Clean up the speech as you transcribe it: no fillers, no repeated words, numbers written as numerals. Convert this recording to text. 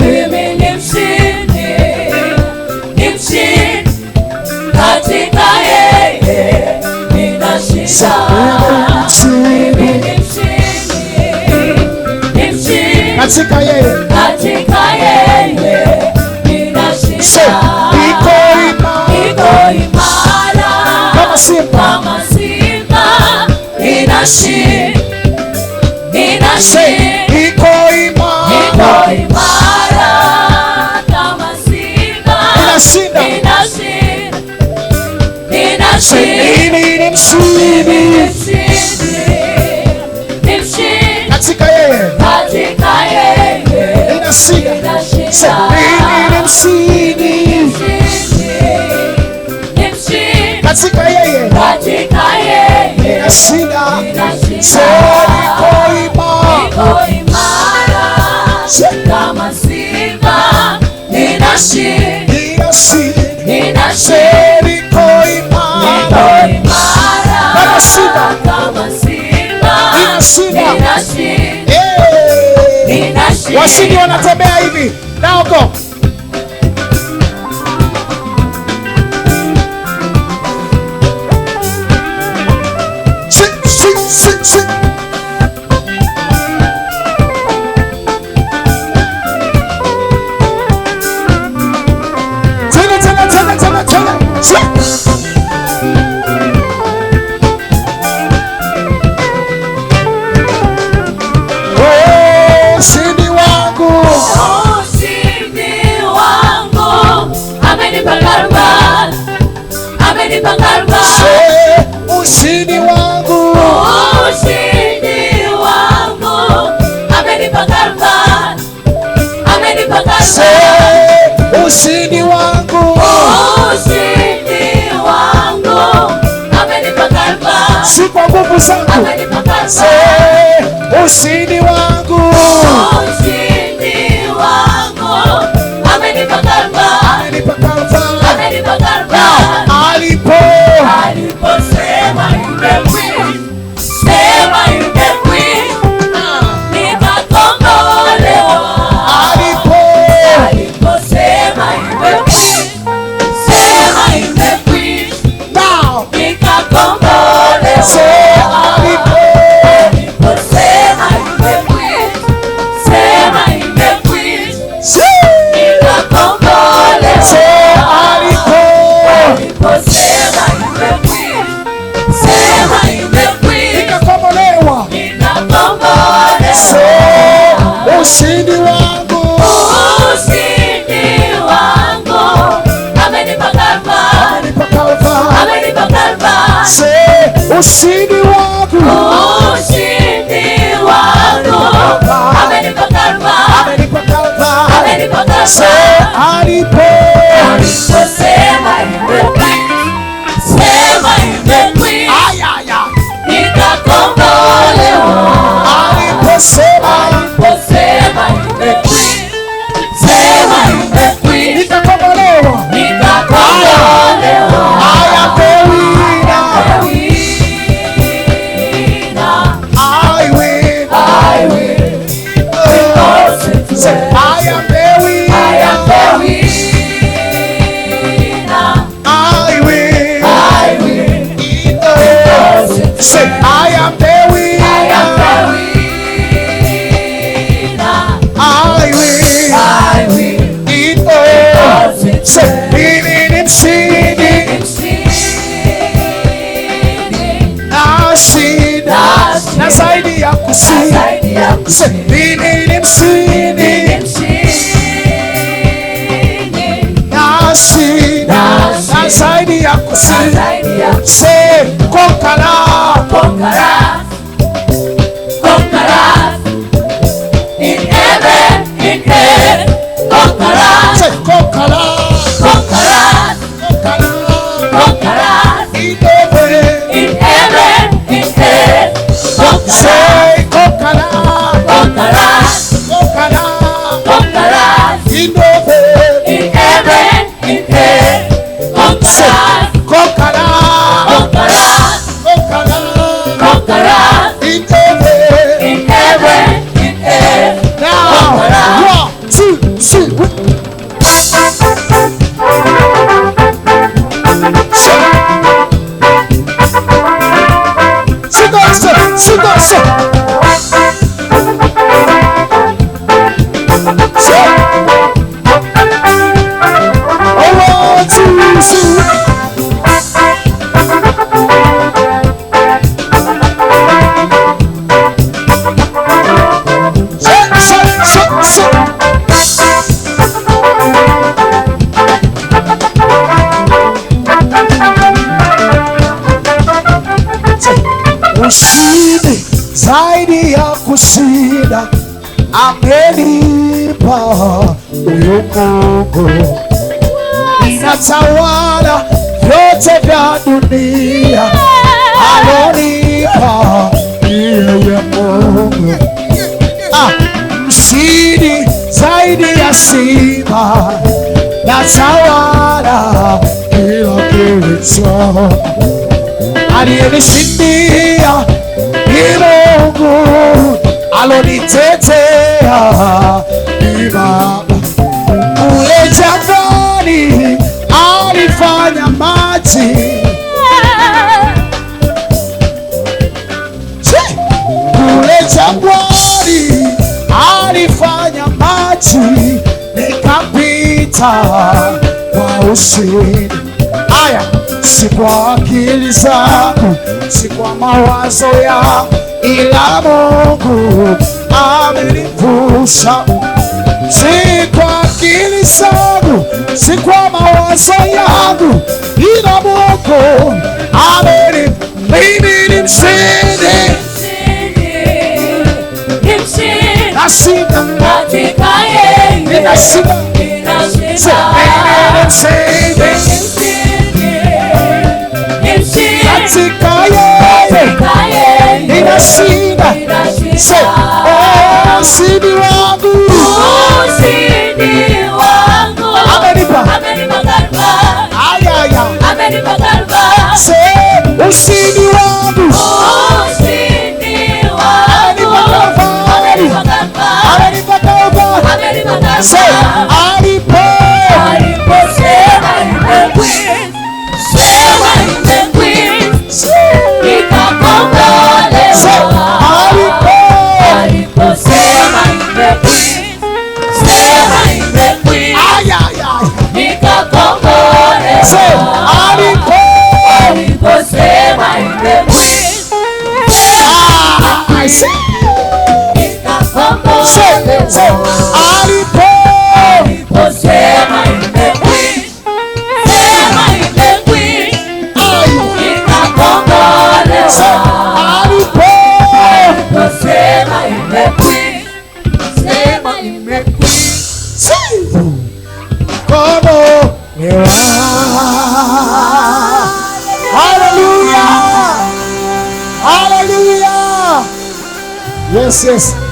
mimi ni mshindi, ni mshindi katika yeye ninashinda. Mimi ni mshindi, ni mshindi katika yeye ninashinda. Niko imara kama simba, ninashinda. Niko imara kama simba, ninashinda. Mimi ni mshindi katika yeye ninashinda. Mimi ni mshindi katika yeye ninashinda. Niko imara kama simba, ninashinda. Niko imara kama simba, ninashinda. Washindi wanatembea hivi naoko. Ushindi wangu amenipa karama, ushindi wangu amenipa karama, ushindi wangu amenipa karama, si kwa nguvu zangu. Ushindi wangu amenipa karama, aliposema imekwisha, nikakombolewa. Aliposema imekwisha, ushindi wangu amenipa karama, ushindi wangu amenipa karama, aliposema imekwisha, nikakombolewa. Aliposema imekwisha, nikakombolewa. Mimi ni mshindi, nashinda zaidi ya kushinda. Conqueror in heaven, conqueror in heaven, conqueror. Ushindi zaidi ya kushinda amenipa huyu Mungu, inatawala vyote vya dunia alonipa yeye Mungu. Mshindi zaidi ya simba, natawala kila kilicho. Aliyenishindia ni Mungu, alonitetea ni Baba. Kule jangwani alifanya maji, kule jangwani alifanya maji, nikapita kwa ushindi. Aya, si kwa akili zangu, si kwa mawazo yangu, ila Mungu amenivusha. Si kwa akili zangu, si kwa mawazo yangu, ila Mungu amenivusha. Mimi ni mshindi, nashinda katika yeye, ninashinda, ninashinda. mimi ni mshindi katika yeye, ninashinda. Ushindi wangu amenipa, ayaya, ushindi wangu amenipa Kalvari, alipo Hallelujah. Yes, yes.